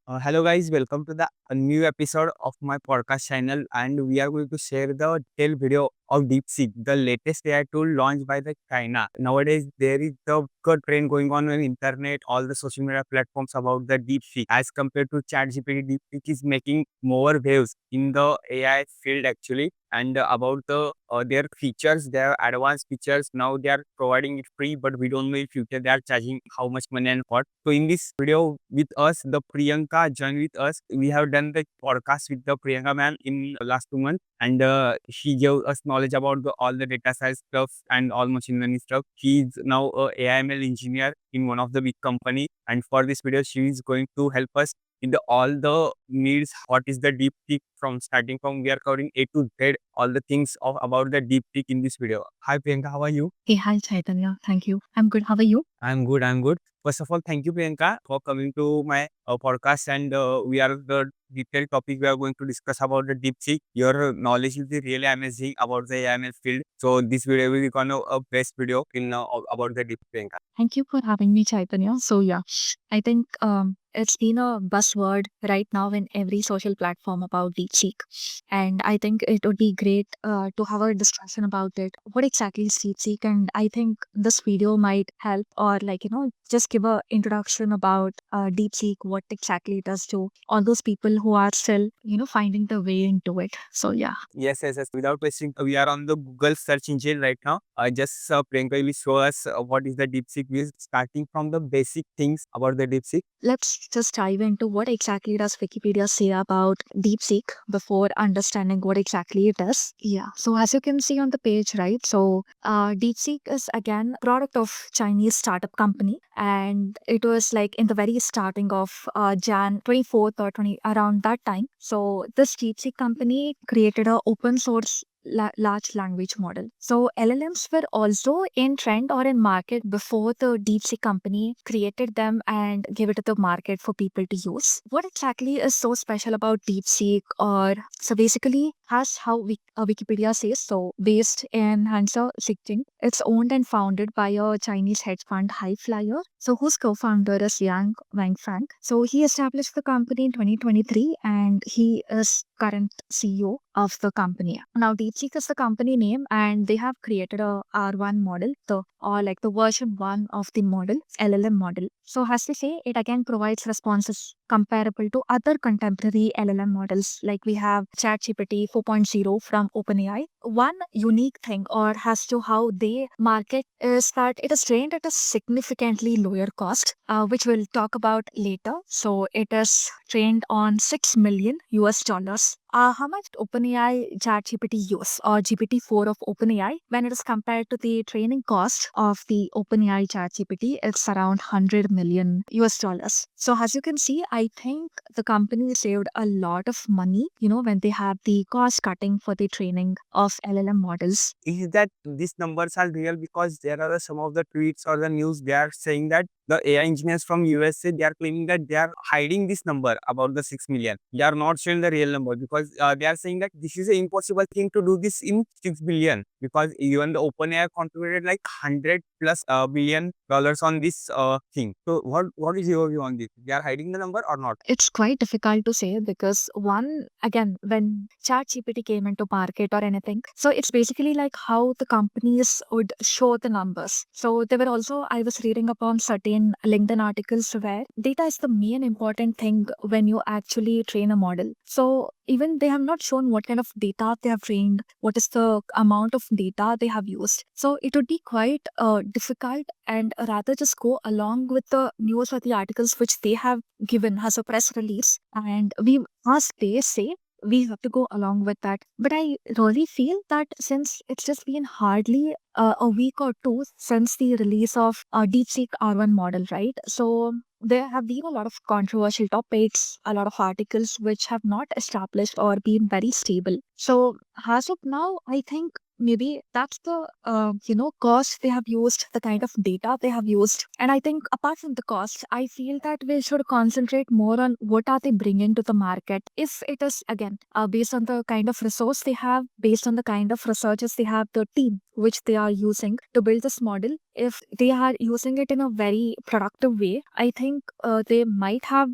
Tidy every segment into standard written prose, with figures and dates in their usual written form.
Hello guys, welcome to the a new episode of my podcast channel, and we are going to share the detailed video of DeepSeek, the latest AI tool launched by the China. Nowadays, there is the good trend going on internet, all the social media platforms about the DeepSeek. As compared to ChatGPT, DeepSeek is making more waves in the AI field actually, and about their features, their advanced features. Now they are providing it free, but we don't know in future they are charging how much money and what. So in this video with us, the Priyanka joined with us. We have done the podcast with the Priyanka ma'am in last 2 months, and she gave us knowledge about all the data science stuff and all machine learning stuff. She is now a AIML engineer in one of the big company, and for this video, she is going to help us in all the needs. What is the deep peak from starting from we are covering A to Z, all the things about the deep peak in this video. Hi Priyanka, how are you? Hey, hi Chaitanya. Thank you. I'm good. How are you? I'm good. I'm good. First of all, thank you, Priyanka, for coming to my podcast. And we are the detailed topic we are going to discuss about the DeepSeek. Your knowledge will be really amazing about the AML field. So this video will be kind of a best video in about the DeepSeek, Priyanka. Thank you for having me, Chaitanya. So yeah, I think it's been a buzzword right now in every social platform about DeepSeek, and I think it would be great to have a discussion about it. What exactly is DeepSeek? And I think this video might help, or just give a introduction about DeepSeek, what exactly it does to all those people who are still finding the way into it. So yeah. Yes, yes, yes. Without wasting, we are on the Google search engine right now. Just Priyanka will show us what is the DeepSeek. We're starting from the basic things about the DeepSeek. Let's just dive into what exactly does Wikipedia say about DeepSeek before understanding what exactly it is. Yeah. So as you can see on the page, right? So DeepSeek is again product of Chinese startup company, and it was like in the very starting of Jan 24th or 20 around that time. So this DeepSeek company created a open source large language model. So LLMs were also in trend or in market before the DeepSeek company created them and gave it to the market for people to use. What exactly is so special about DeepSeek? Or so basically, as how Wikipedia says, so based in Hansa Xinjiang, it's owned and founded by a Chinese hedge fund Highflyer. So whose co-founder is Yang Wangfang. So he established the company in 2023, and he is current CEO of the company. Now, DeepSeek is the company name, and they have created a R1 model, or like the version 1 of the model, LLM model. So, as we say, it again provides responses comparable to other contemporary LLM models, like we have ChatGPT 4.0 from OpenAI. One unique thing, or as to how they market, is that it is trained at a significantly lower cost, which we'll talk about later. So, it is trained on 6 million US dollars. How much OpenAI ChatGPT use, or GPT-4 of OpenAI, when it is compared to the training cost of the OpenAI ChatGPT, it's around 100 million US dollars. So as you can see, I think the company saved a lot of money, when they have the cost cutting for the training of LLM models. Is that these numbers are real? Because there are some of the tweets or the news they are saying that the AI engineers from USA, they are claiming that they are hiding this number about the 6 million. They are not showing the real number because they are saying that this is an impossible thing to do this in 6 billion, because even the OpenAI contributed like 100 plus billion dollars on this thing. So what is your view on this? They are hiding the number or not? It's quite difficult to say because one, again, when ChatGPT came into market or anything, so it's basically like how the companies would show the numbers. So there were also, I was reading upon certain LinkedIn articles where data is the main important thing when you actually train a model. So even they have not shown what kind of data they have trained, what is the amount of data they have used. So it would be quite difficult, and rather just go along with the news or the articles which they have given as a press release, and we, as they say, we have to go along with that. But I really feel that since it's just been hardly a week or two since the release of DeepSeek R1 model, right? So there have been a lot of controversial topics, a lot of articles which have not established or been very stable. So as of now, I think maybe that's the cost they have used, the kind of data they have used. And I think apart from the cost, I feel that we should concentrate more on what are they bringing to the market. If it is again based on the kind of resource they have, based on the kind of researchers they have, the team which they are using to build this model, if they are using it in a very productive way, I think they might have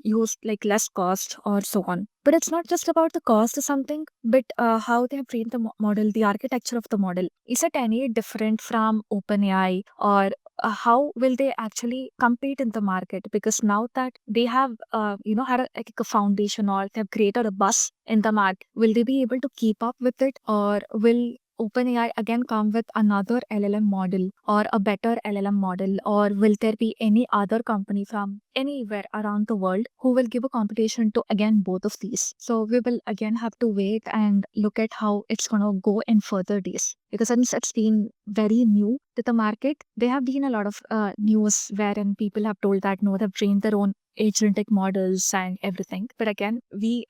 used like less cost or so on. But it's not just about the cost or something, but how they have trained the model, the architecture of the model. Is it any different from OpenAI, or how will they actually compete in the market? Because now that they have had like a foundation, or they have created a buzz in the market, will they be able to keep up with it, or will OpenAI again come with another LLM model or a better LLM model, or will there be any other company from anywhere around the world who will give a competition to again both of these? So we will again have to wait and look at how it's going to go in further days, because since it's been very new to the market, there have been a lot of news wherein people have told that no, they've trained their own agentic models and everything. But again,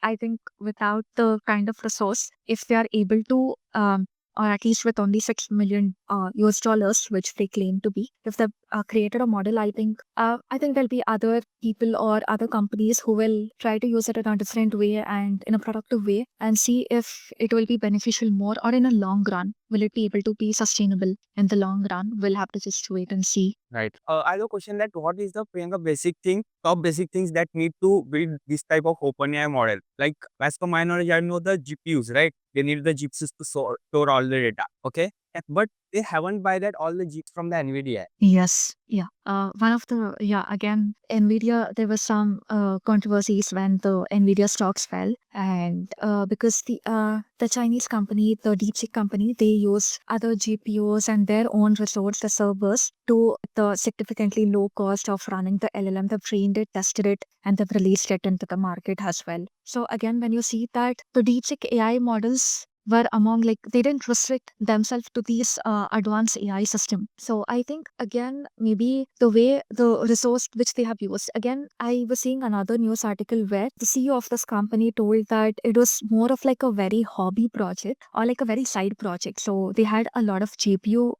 I think without the kind of resource, if they are able to or at least with only 6 million US dollars, which they claim to be, if they've created a model, I think there'll be other people or other companies who will try to use it in a different way and in a productive way, and see if it will be beneficial more, or in a long run, will it be able to be sustainable in the long run? We'll have to just wait and see. Right. I have a question that what is the Priyanka top basic things that need to build this type of OpenAI model? Like as per my knowledge, I know the GPUs, right? They need the GPUs to store all the data. Okay. But they haven't buy that all the GPUs from the NVIDIA. Yes, yeah. One of the, yeah, again, Nvidia, there was some controversies when the Nvidia stocks fell, and because the Chinese company, the DeepSeek company, they use other GPUs and their own resource, the servers, to the significantly low cost of running the LLM. They've trained it, tested it, and they've released it into the market as well. So again, when you see that the DeepSeek AI models were among, like, they didn't restrict themselves to these advanced AI system. So I think again, maybe the way the resource which they have used. Again, I was seeing another news article where the CEO of this company told that it was more of like a very hobby project, or like a very side project. So they had a lot of GPU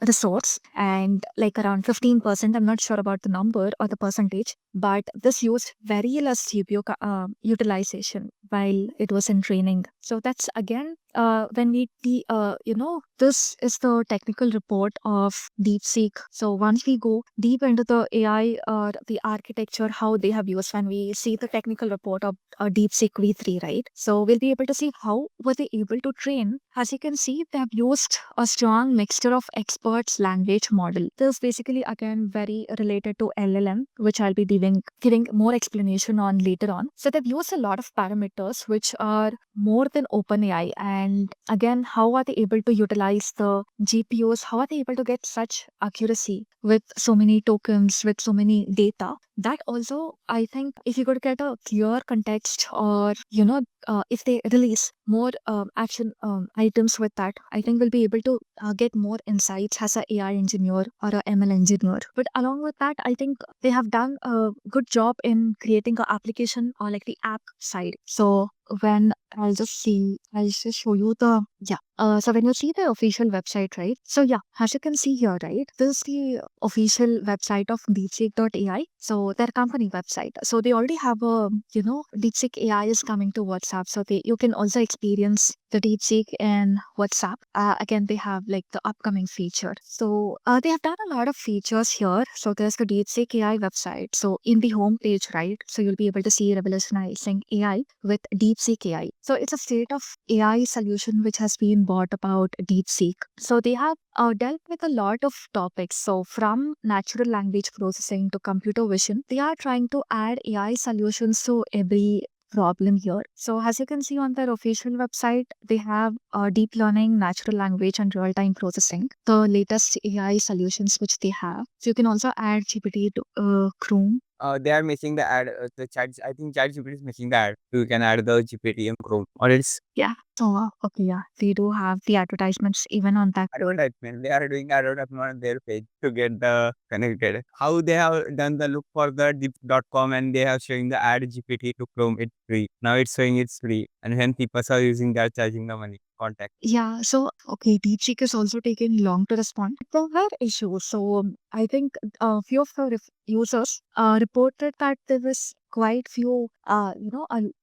resource, and like around 15%, I'm not sure about the number or the percentage, but this used very less GPU utilization while it was in training. So that's again, when we this is the technical report of DeepSeek. So once we go deep into the AI or the architecture, how they have used, when we see the technical report of DeepSeek V3, right? So we'll be able to see how were they able to train. As you can see, they have used a strong mixture of experts language model. This is basically again very related to LLM, which I'll be giving more explanation on later on. So they've used a lot of parameters which are more than OpenAI. And again, how are they able to utilize the GPUs? How are they able to get such accuracy with so many tokens, with so many data? That also, I think, if you could get a clear context, or if they release more action items with that, I think we'll be able to get more insights as a AI engineer or a ML engineer. But along with that, I think they have done a good job in creating an application, or like the app side. So when I'll just show you the, yeah. So when you see the official website, right? So yeah, as you can see here, right? This is the official website of DeepSeek.ai. So their company website. So they already have a, DeepSeek AI is coming to WhatsApp. So you can also experience the DeepSeek in WhatsApp. Again, they have like the upcoming feature. So they have done a lot of features here. So there's the DeepSeek AI website. So in the home page, right? So you'll be able to see revolutionizing AI with DeepSeek AI. So it's a state of AI solution which has been brought about DeepSeek. So they have dealt with a lot of topics. So from natural language processing to computer vision, they are trying to add AI solutions to every problem here. So as you can see on their official website, they have deep learning, natural language, and real-time processing, the latest AI solutions which they have. So you can also add GPT to Chrome. They are missing the ad. The chat. I think ChatGPT is missing the ad. You can add the GPT and Chrome, or else Yeah. So okay, yeah, they do have the advertisements even on that. advertisement. They are doing advertisement on their page to get the connected. How they have done the look for the deep.com, and they have showing the ad GPT to Chrome. It's free. Now it's showing it's free, and when people are using, they are charging the money. Contact. Yeah, so okay, DeepSeek is also taking long to respond. There were issues. So I think a few of the users reported that there was quite few, a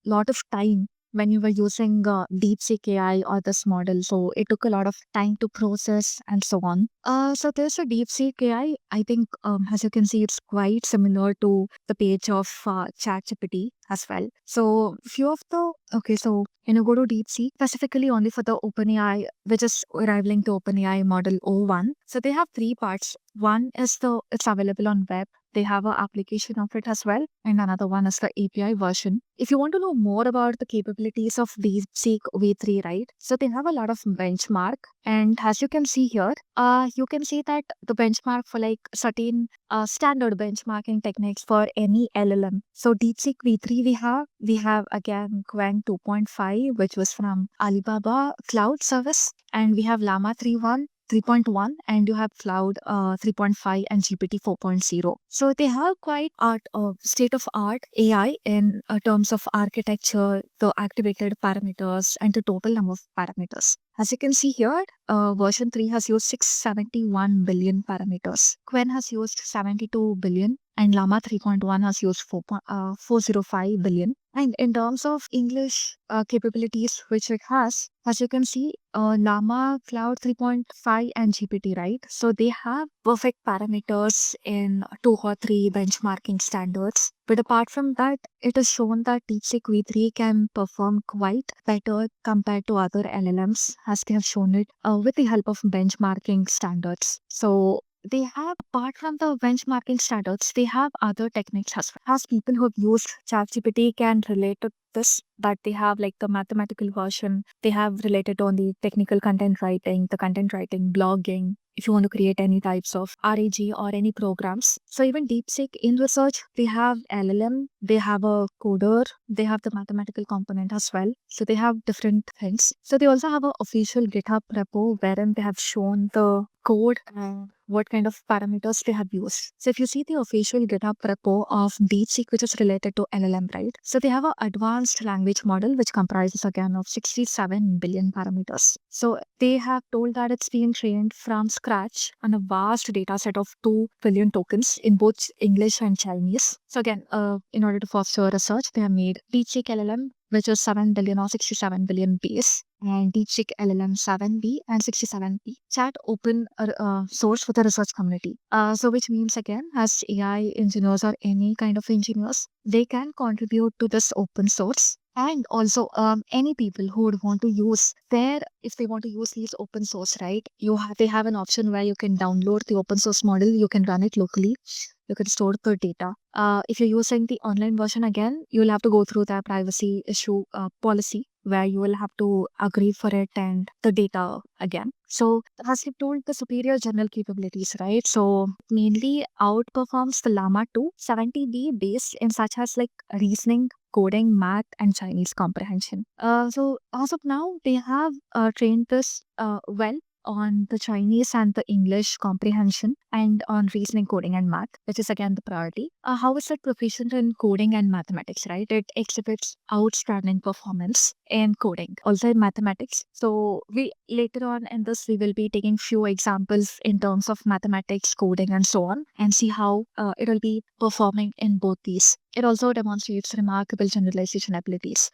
lot of time when you were using DeepSeek AI or this model. So it took a lot of time to process and so on. So there's a DeepSeek AI. I think, as you can see, it's quite similar to the page of ChatGPT as well. So few of the so when you go to DeepSeek, specifically only for the OpenAI, which is rivaling to OpenAI model O1. So they have three parts. One is it's available on web. They have an application of it as well, and another one is the API version. If you want to know more about the capabilities of DeepSeek V3, right? So they have a lot of benchmark, and as you can see here, you can see that the benchmark for like certain standard benchmarking techniques for any LLM. So DeepSeek V3 we have again Quang 2.5, which was from Alibaba Cloud Service, and we have Llama 3.1, and you have Cloud 3.5 and GPT 4.0. So they have quite state of art AI in terms of architecture, the activated parameters, and the total number of parameters. As you can see here, version 3 has used 671 billion parameters. Qwen has used 72 billion, and Llama 3.1 has used 405 billion. And in terms of English capabilities, which it has, as you can see, Llama Cloud 3.5 and GPT, right? So they have perfect parameters in 2 or 3 benchmarking standards. But apart from that, it is shown that DeepSeek V3 can perform quite better compared to other LLMs, as they have shown it with the help of benchmarking standards. So they have, apart from the benchmarking standards, they have other techniques as well. As people who have used ChatGPT can relate to this, that they have like the mathematical version, they have related on the technical content writing, blogging, if you want to create any types of RAG or any programs. So even DeepSeek in research, they have LLM, they have a coder, they have the mathematical component as well. So they have different things. So they also have an official GitHub repo wherein they have shown the code and what kind of parameters they have used. So if you see the official GitHub repo of DeepSeek, which is related to LLM, right? So they have an advanced language model, which comprises again of 67 billion parameters. So they have told that it's being trained from scratch on a vast data set of 2 billion tokens in both English and Chinese. So again, in order to foster research, they have made DeepSeek LLM, which is 7 billion or 67 billion base, and DeepSeek LLM 7B and 67P. Chat open source for the research community. So which means again, as AI engineers or any kind of engineers, they can contribute to this open source. And also any people who would want to use if they want to use these open source, right? They have an option where you can download the open source model, you can run it locally, you can store the data. If you're using the online version, again, you'll have to go through the privacy issue policy, where you will have to agree for it and the data again. So as you told, the superior general capabilities, right? So mainly outperforms the Llama 2 70B base in such as like reasoning, coding, math, and Chinese comprehension. So as of now, they have trained this well on the Chinese and the English comprehension and on reasoning, coding, and math, which is again the priority. How is it proficient in coding and mathematics, right? It exhibits outstanding performance in coding, also in mathematics. So we later on in this, we will be taking few examples in terms of mathematics, coding, and so on, and see how it will be performing in both these. It also demonstrates remarkable generalization abilities.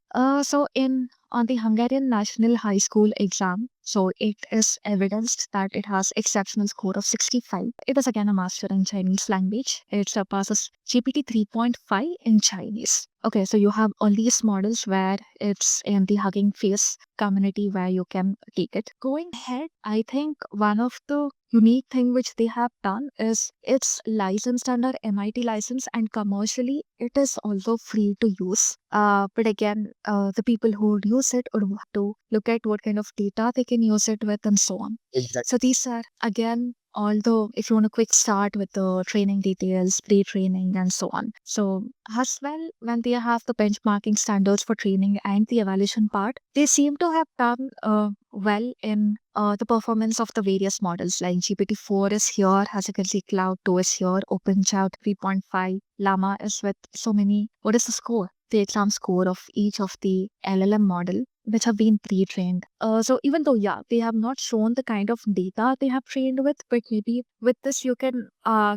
On the Hungarian National High School exam, so it is evidenced that it has exceptional score of 65. It is again a master in Chinese language. It surpasses GPT 3.5 in Chinese. Okay, so you have all these models where it's in the Hugging Face community where you can take it. Going ahead, I think one of the unique thing which they have done is it's licensed under MIT license, and commercially it is also free to use. But again, the people who would use it would have to look at what kind of data they can use it with and so on. Exactly. So these are again, although if you want a quick start with the training details, pre-training, and so on. So as well, when they have the benchmarking standards for training and the evaluation part, they seem to have done well in the performance of the various models. Like GPT-4 is here, as you can see, Cloud 2 is here, OpenChat 3.5, Llama is with so many. What is the score? The exam score of each of the LLM model. which have been pre-trained. So even though, yeah, they have not shown the kind of data they have trained with, but maybe with this you can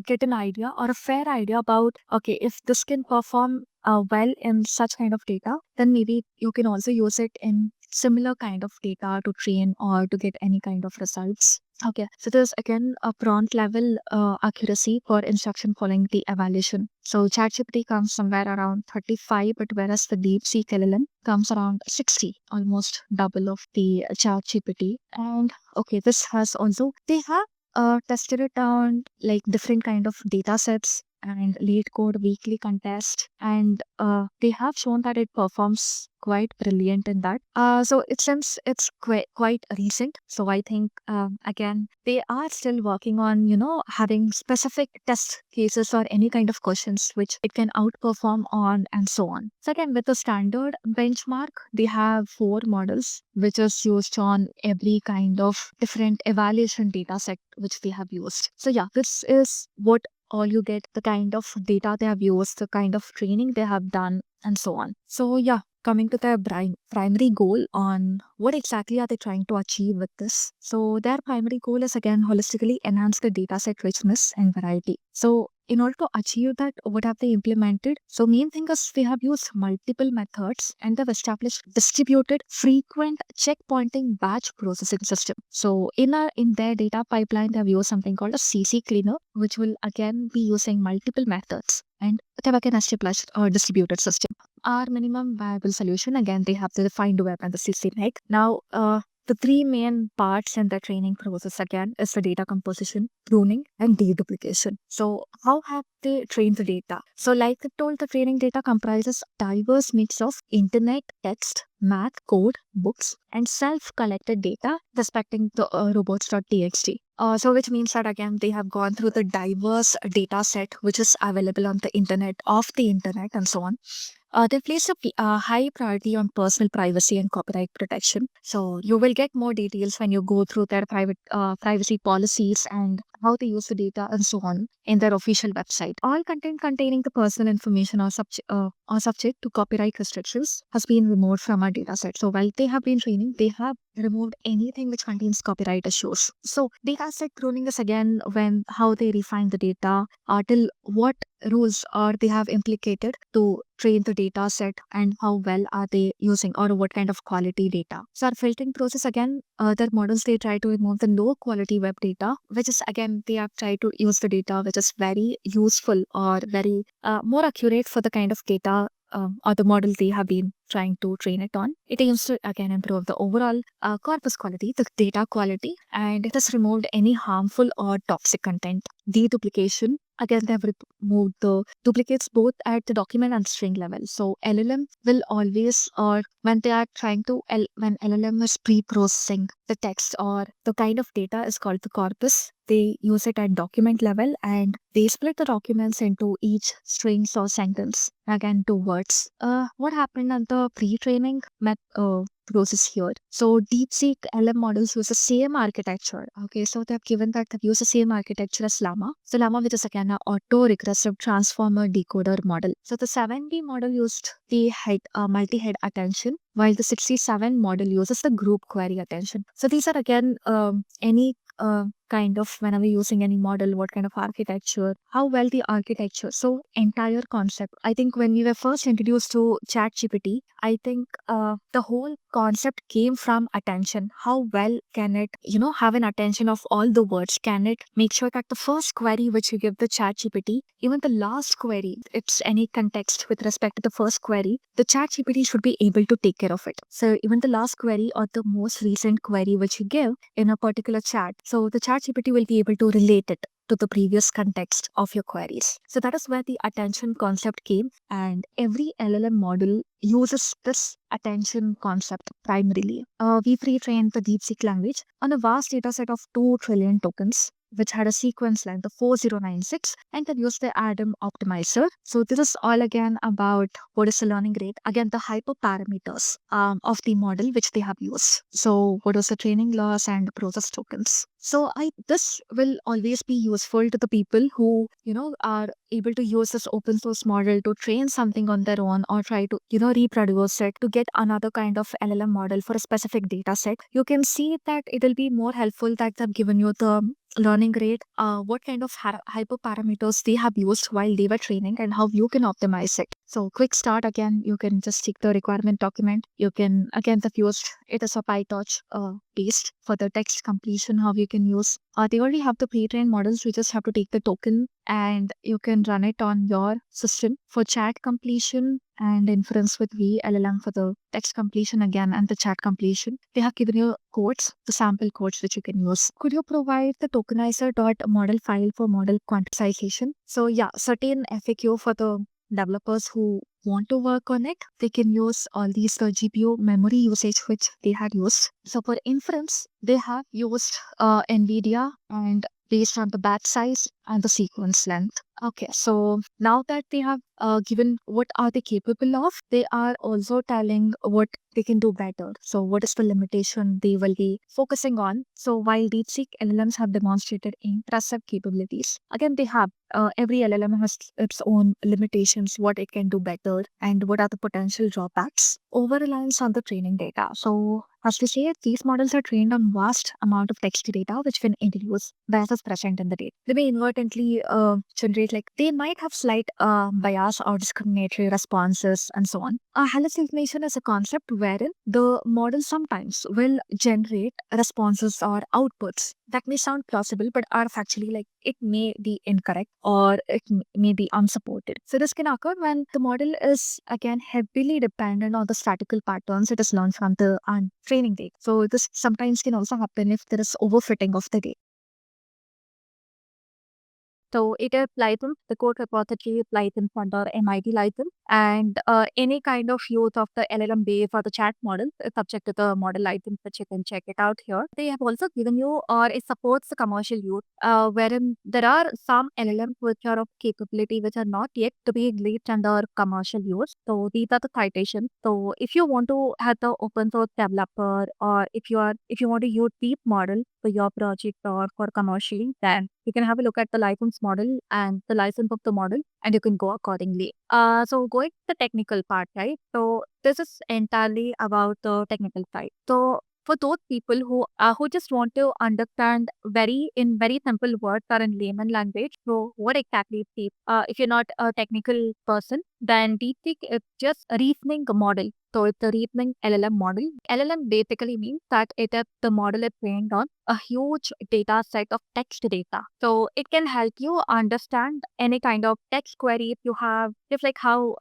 get an idea or a fair idea about, okay, if this can perform well in such kind of data, then maybe you can also use it in similar kind of data to train or to get any kind of results. Okay, so there's again a prompt level accuracy for instruction following the evaluation. So ChatGPT comes somewhere around 35, but whereas the DeepSeek LLM comes around 60, almost double of the ChatGPT. And okay, this has also, they have tested it on like different kind of data sets and lead code weekly contest, and they have shown that it performs quite brilliant in that. So it seems it's quite recent, so I think again they are still working on, you know, having specific test cases or any kind of questions which it can outperform on and so on. So again, with the standard benchmark, they have 4 models which is used on every kind of different evaluation data set which they have used. So yeah, this is what all you get, the kind of data they have used, the kind of training they have done, and so on. So yeah, coming to their primary goal on what exactly are they trying to achieve with this. So their primary goal is again holistically enhance the data set richness and variety. So in order to achieve that, what have they implemented? So main thing is they have used multiple methods and they've established distributed frequent checkpointing batch processing system. So in their data pipeline, they have used something called a CC cleaner, which will again be using multiple methods, and they have again established a distributed system. Our minimum viable solution, again, they have the defined web and the CC leg. Now, the 3 main parts in the training process again is the data composition, pruning, and deduplication. So, how have they trained the data? So, like I told, the training data comprises diverse mix of internet, text, math, code, books, and self-collected data respecting the robots.txt. So which means that again they have gone through the diverse data set which is available on the internet, of the internet, and so on. They place a high priority on personal privacy and copyright protection. So you will get more details when you go through their private privacy policies and how they use the data and so on in their official website. All content containing the personal information or subject to copyright restrictions has been removed from our data set. So while they have been training, they have removed anything which contains copyright issues. So data set pruning is again when how they refine the data, till what rules are they have implicated to train the data set, and how well are they using or what kind of quality data. So our filtering process again, their models, they try to remove the low quality web data, which is again they have tried to use the data which is very useful or very more accurate for the kind of data or the model they have been trying to train it on. It aims to again improve the overall corpus quality, the data quality, and it has removed any harmful or toxic content. Deduplication, again they have removed the duplicates both at the document and string level. So LLM will always, or when they are trying to when LLM is pre-processing the text or the kind of data is called the corpus, they use it at document level and they split the documents into each strings or sentence, again 2 words. What happened at the pre-training process here? So DeepSeek LM models use the same architecture. Okay, so they've given that they've used the same architecture as Llama. So Llama, which is again an auto-regressive transformer decoder model. So the 7B model used the multi-head attention, while the 67 model uses the group query attention. So these are again any kind of, whenever using any model, what kind of architecture, how well the architecture. So entire concept, I think when we were first introduced to ChatGPT, I think the whole concept came from attention. How well can it, you know, have an attention of all the words? Can it make sure that the first query which you give the ChatGPT, even the last query, it's any context with respect to the first query, the ChatGPT should be able to take care of it. So even the last query or the most recent query which you give in a particular chat, so the ChatGPT will be able to relate it to the previous context of your queries. So that is where the attention concept came, and every LLM model uses this attention concept primarily. We pre-trained the DeepSeek language on a vast data set of 2 trillion tokens. which had a sequence length of 4096 and can use the Adam optimizer. So this is all again about what is the learning rate, again the hyperparameters of the model which they have used. So what was the training loss and process tokens. So this will always be useful to the people who are able to use this open source model to train something on their own or try to reproduce it to get another kind of LLM model for a specific data set. You can see that it will be more helpful that they've given you the learning rate, what kind of hyperparameters they have used while they were training and how you can optimize it. So quick start, again, you can just take the requirement document. You can, again, the used it is a PyTorch based for the text completion, how you can use. They already have the pre-trained models. You just have to take the token and you can run it on your system for chat completion and inference with VLLM for the text completion again and the chat completion. They have given you codes, the sample codes which you can use. Could you provide the tokenizer.model file for model quantization? So yeah, certain FAQ for the developers who want to work on it, they can use all these GPU memory usage which they had used. So for inference, they have used NVIDIA and based on the batch size and the sequence length. Okay, so now that they have given what are they capable of, they are also telling what they can do better. So what is the limitation they will be focusing on? So while DeepSeek LLMs have demonstrated impressive capabilities, again they have every LLM has its own limitations, what it can do better, and what are the potential drawbacks. Over reliance on the training data. So as we say, these models are trained on vast amount of text data which can introduce biases present in the data. They may inadvertently generate, like they might have slight bias or discriminatory responses and so on. Hallucination is a concept wherein the model sometimes will generate responses or outputs that may sound plausible but are factually, like, it may be incorrect or it may be unsupported. So this can occur when the model is again heavily dependent on the statistical patterns it is learned from the training data. So this sometimes can also happen if there is overfitting of the data. So it is Python, the code repository is Python under MIT license, and any kind of use of the LLM base or the chat model is subject to the model license, which you can check it out here. They have also given you, or it supports the commercial use, wherein there are some LLMs which are of capability which are not yet to be released under commercial use. So these are the citations. So if you want to have the open source developer, or if you want to use deep model for your project or for commercially, then you can have a look at the license model and the license of the model, and you can go accordingly. So going to the technical part, right? So this is entirely about the technical side. So for those people who just want to understand in very simple words or in layman language, so what exactly is deep? If you're not a technical person, then DeepSeek is just a reasoning model. So it's a reasoning LLM model. LLM basically means that the model is trained on a huge data set of text data. So it can help you understand any kind of text query if you have, just like how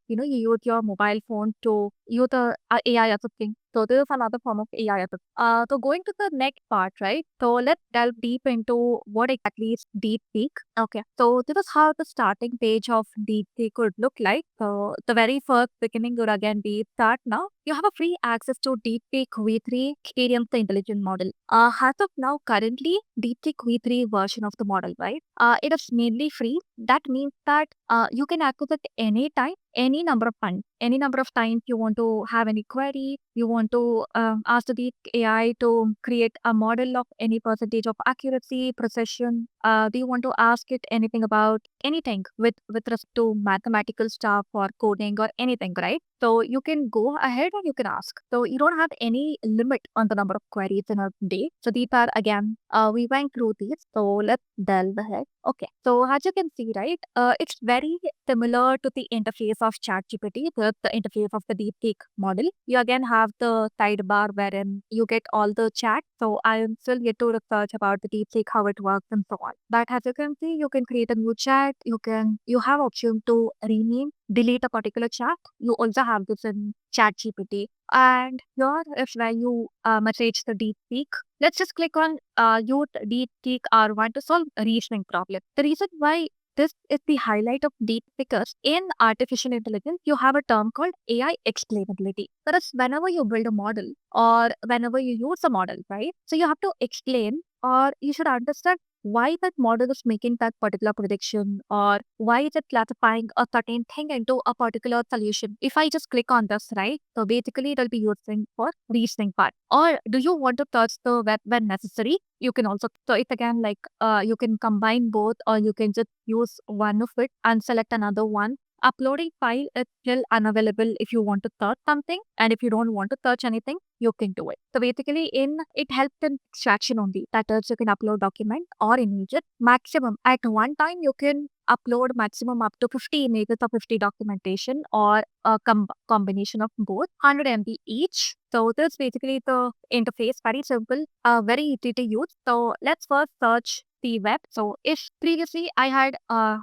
you use your mobile phone to use the AI assistant. So this is another form of AI assistant. So going to the next part, right? So let's delve deep into what exactly is DeepSeek. Okay, so this is how the starting page of DeepSeek could look like. So the very first beginning would again be start now. You have a free access to DeepSeek V3 Experience the Intelligent Model. As of now, currently, DeepSeek V3 version of the model, right? It is mainly free. That means that you can access it anytime, any number of times. Any number of times you want to have any query, you want to ask the AI to create a model of any percentage of accuracy, precision. Do you want to ask it anything about anything with respect to mathematical stuff or coding or anything, right? So you can go ahead and you can ask. So you don't have any limit on the number of queries in a day. So these are again, we went through these. So let's delve ahead. Okay. So as you can see, right, it's very similar to the interface of ChatGPT, the interface of the DeepSeek model. You again have the sidebar wherein you get all the chat. So I am still yet to research about the DeepSeek, how it works and so on. But as you can see, you can create a new chat. You have option to rename, delete a particular chat. You also have this in ChatGPT. And here is where you message the DeepSeek. Let's just click on use DeepSeek R1 to solve a reasoning problem. The reason why this is the highlight of deep because in artificial intelligence, you have a term called AI explainability. Whereas whenever you build a model or whenever you use a model, right? So you have to explain, or you should understand why that model is making that particular prediction, or why is it classifying a certain thing into a particular solution. If I just click on this, right? So basically it'll be using for reasoning part. Or do you want to touch the web when necessary? You can also, so it's again like you can combine both, or you can just use one of it and select another one. Uploading file is still unavailable if you want to search something, and if you don't want to search anything, you can do it. So basically in it helps in extraction only. That is, you can upload document or images maximum. At one time you can upload maximum up to 50 images or 50 documentation, or a combination of both, 100 MB each. So this basically the interface, very simple, very easy to use. So let's first search the web. So if previously I had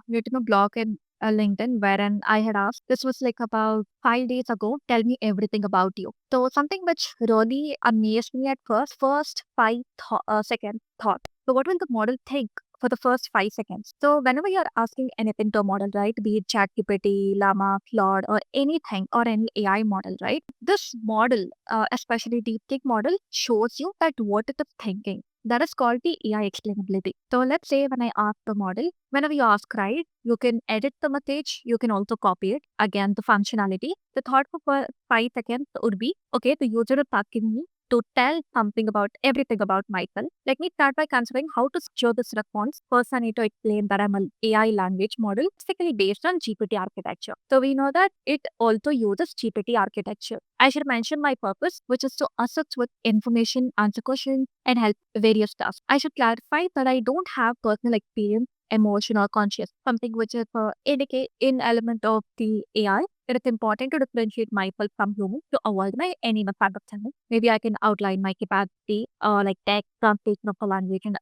written a blog in LinkedIn wherein I had asked, this was like about 5 days ago, tell me everything about you. So something which really amazed me at first 5 second thought. So what will the model think for the first 5 seconds? So whenever you're asking anything to a model, right, be it ChatGPT, Llama, Claude, or anything, or any AI model, right, this model, especially DeepSeek model, shows you that what it is thinking. That is called the AI explainability. So let's say when I ask the model, whenever you ask, right, you can edit the message, you can also copy it. Again, the functionality. The thought for 5 seconds would be, okay, the user is asking me to tell something about everything about myself. Let me start by considering how to secure this response. First, I need to explain that I'm an AI language model, basically based on GPT architecture. So we know that it also uses GPT architecture. I should mention my purpose, which is to assist with information, answer questions, and help various tasks. I should clarify that I don't have personal experience, emotion, or conscious, something which is indicate in element of the AI. It is important to differentiate myself from human to avoid my any misunderstanding. Maybe I can outline my capacity, like text translation of a language, and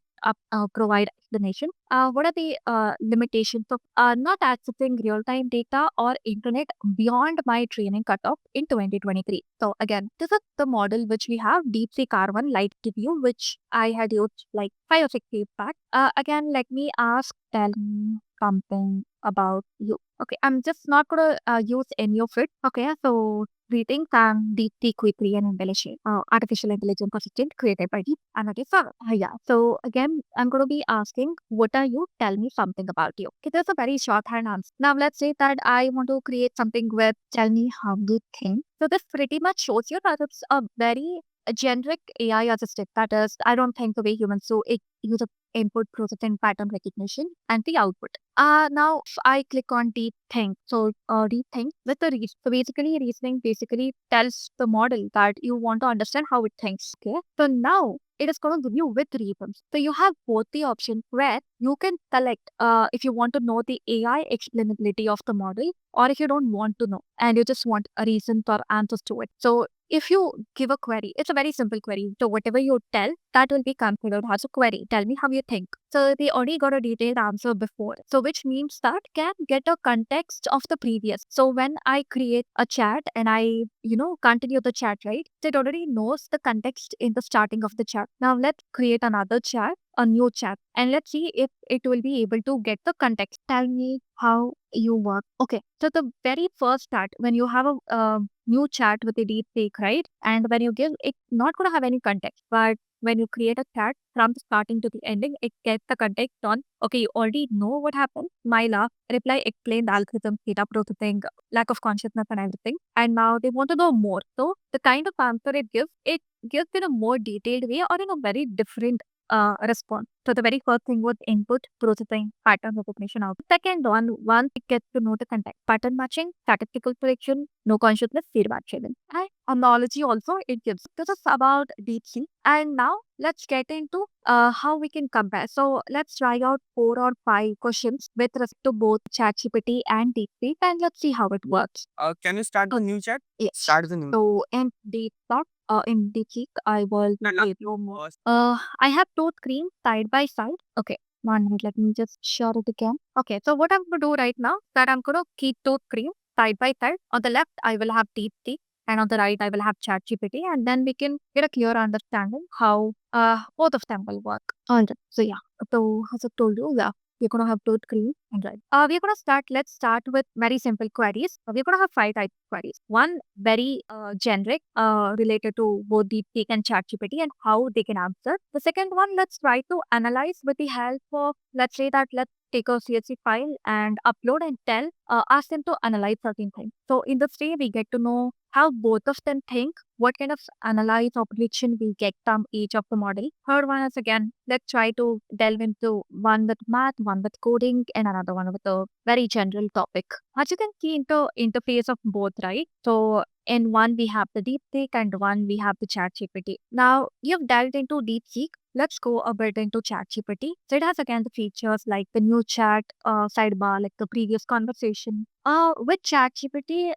provide explanation. What are the limitations of not accessing real-time data or internet beyond my training cutoff in 2023? So again, this is the model which we have, DeepSeek R1 Lite Review, which I had used like 5 or 6 days back. Again, let me ask, tell me something about you. Okay, I'm just not gonna use any of it. Okay, so greetings, I'm DeepSeek Quickly and Embellishing, artificial intelligence assistant created by Deep Analytics. Yeah, so again, I'm going to be asking, what are you? Tell me something about you. Okay, there's a very shorthand answer. Now, let's say that I want to create something with, tell me how you think. So this pretty much shows you that it's a very generic AI assistant. That is, I don't think the way humans do. It uses input processing, pattern recognition, and the output. Now if I click on deep think. So deep think with the reason. So basically reasoning basically tells the model that you want to understand how it thinks. Okay. So now it is going to give you with reasons. So you have both the option where you can select if you want to know the AI explainability of the model, or if you don't want to know and you just want a reason or answers to it. So if you give a query, it's a very simple query. So whatever you tell, that will be considered as a query. Tell me how you think. So they already got a detailed answer before. So which means that can get a context of the previous. So when I create a chat and I, continue the chat, right? It already knows the context in the starting of the chat. Now let's create another chat, a new chat, and let's see if it will be able to get the context. Tell me how you work. Okay. So the very first chat, when you have a new chat with a deep fake, right? And when you give it, not going to have any context, but when you create a chat from the starting to the ending, it gets the context on, okay, you already know what happened. My last reply explained the algorithm, data processing, lack of consciousness and everything. And now they want to know more. So the kind of answer it gives in a more detailed way or in a very different response. So the very first thing was input, processing, pattern recognition out. Second one, once it gets to know the context, pattern matching, statistical prediction, no consciousness, feedback driven. And analogy also it gives. This is about DeepSeek. And now let's get into how we can compare. So let's try out 4 or 5 questions with respect to both ChatGPT and DeepSeek, and let's see how it works. Can you start the new chat? Yes. Start the new. So in DeepSeek, I will No, create I have two screens side by side. Okay. 1 minute, let me just share it again. Okay, so what I'm going to do right now that I'm going to keep two screens side by side. On the left, I will have DeepSeek, and on the right, I will have ChatGPT, and then we can get a clear understanding how both of them will work. Alright. So yeah, so as I told you, yeah, We're gonna have both green and red. We're gonna start. Let's start with very simple queries. We're gonna have 5 types of queries. One very generic, related to both DeepSeek and ChatGPT and how they can answer. The second one, let's try to analyze with the help of, let's say that let's take a CSV file and upload and ask them to analyze certain things. So in this way, we get to know how both of them think, what kind of analyze or prediction we get from each of the model. Third one is again, let's try to delve into one with math, one with coding, and another one with a very general topic. As you can see in the interface of both, right? So in one we have the DeepSeek and one we have the ChatGPT. Now you've delved into DeepSeek. Let's go a bit into ChatGPT. So it has again the features like the new chat sidebar, like the previous conversation. With ChatGPT,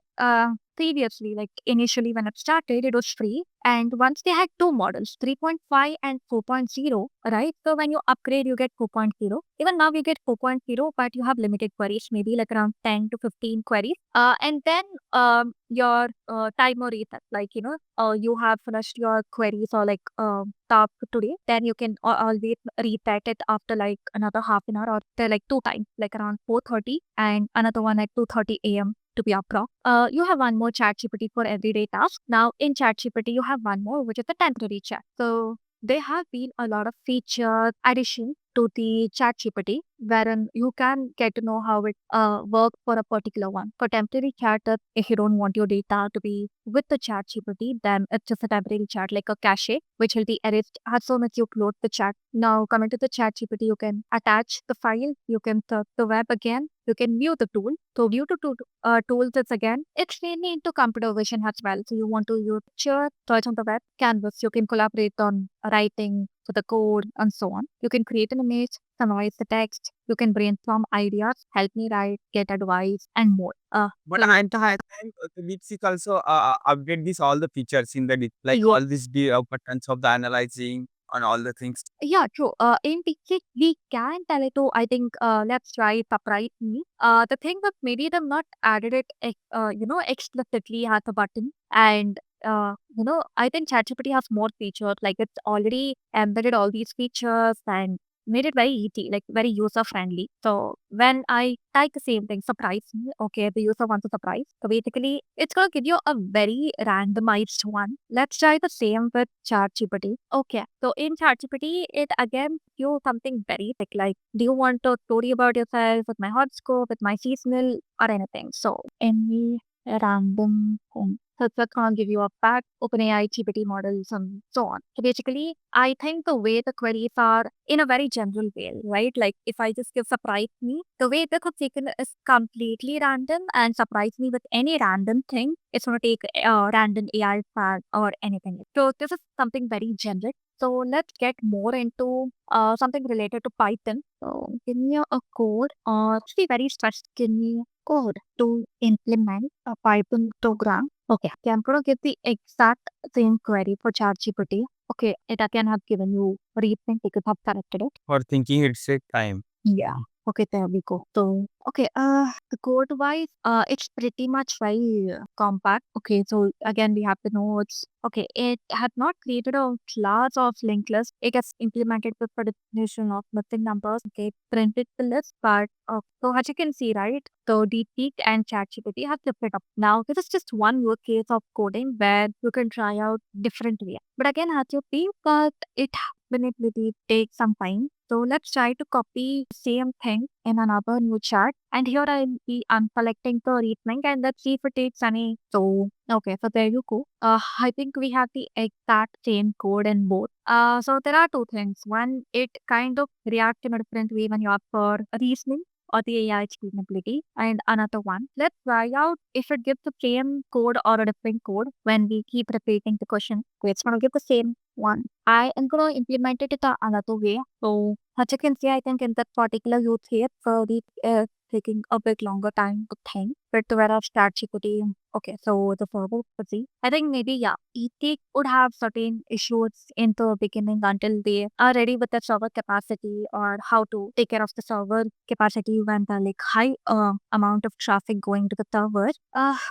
previously, like initially when it started, it was free. And once they had two models, 3.5 and 4.0, right? So when you upgrade, you get 4.0. Even now you get 4.0, but you have limited queries, maybe like around 10 to 15 queries. And then your timer reset, like, you have finished your queries or like task today, then you can always reset it after like another half an hour or like 2 times, like around 4:30 and another one at 2:30 a.m. to be upfront. You have one more ChatGPT for everyday tasks. Now in ChatGPT, you have one more, which is the temporary chat. So there have been a lot of feature addition to the ChatGPT, wherein you can get to know how it works for a particular one. For temporary chat, if you don't want your data to be with the ChatGPT, then it's just a temporary chat, like a cache, which will be erased as soon as you close the chat. Now, coming to the ChatGPT, you can attach the file, you can search the web again, you can view the tool. So view the tools is again, it's mainly into computer vision as well. So you want to use picture, search on the web, Canvas, you can collaborate on writing for the code and so on. You can create an image, summarize the text, you can brainstorm ideas, help me write, get advice, and more. But at the high time, the DeepSeek also upgrade these all the features in the like Yeah. all these buttons of the analyzing and all the things. Yeah, true. In Pixie, we can tell it to, I think, let's try Surprise Me. The thing that maybe they've not added it, explicitly as a button. And, I think ChatGPT has more features. Like it's already embedded all these features and made it very easy, like very user friendly. So when I type the same thing, surprise me, okay, the user wants a surprise. So basically, it's going to give you a very randomized one. Let's try the same with ChatGPT. Okay, so in ChatGPT, it again you something very like, do you want a story about yourself with my horoscope, with my seasonal, or anything? So any random thing. So it's going to give you a fact, OpenAI, GPT models, and so on. So basically, I think the way the queries are in a very general way, right? Like if I just give surprise me, the way they could take it is completely random and surprise me with any random thing. It's going to take random AI fact or anything. So this is something very generic. So let's get more into something related to Python. So give me a code or be very stressed. Give me a code to implement a Python program. Okay, I'm going to give the exact same query for ChatGPT. Okay, it again have given you reason because I've selected it. For thinking it's a time. Yeah. Okay, there we go. So, okay, the code wise, it's pretty much very compact. Okay, so again, we have the nodes. Okay, it had not created a class of linked list. It has implemented the definition of missing numbers. Okay, printed the list, but so as you can see, right, so DeepSeek and ChatGPT have flipped it up. Now, this is just one work case of coding where you can try out different ways. But again, as you see, but it definitely takes some time. So let's try to copy the same thing in another new chart. And here I'm selecting the reasoning and let's see if it takes any. So, okay, so there you go. I think we have the exact same code in both. So there are two things. One, it kind of reacts in a different way when you ask for reasoning or the AI explainability. And another one, let's try out if it gives the same code or a different code when we keep repeating the question. Okay, it's going to give the same one. I am going to implement it in another way. So as you can see, I think in that particular use here, for the taking a bit longer time to think. but whereas ChatGPT, okay, so the server, let's see. I think maybe, yeah, ETH would have certain issues in the beginning until they are ready with the server capacity or how to take care of the server capacity when the like high amount of traffic going to the server.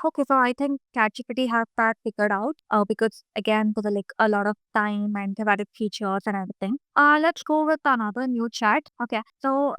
Okay, so I think ChatGPT has that figured out because again, for the like a lot of time and they've added features and everything. Let's go with another new chat. Okay, so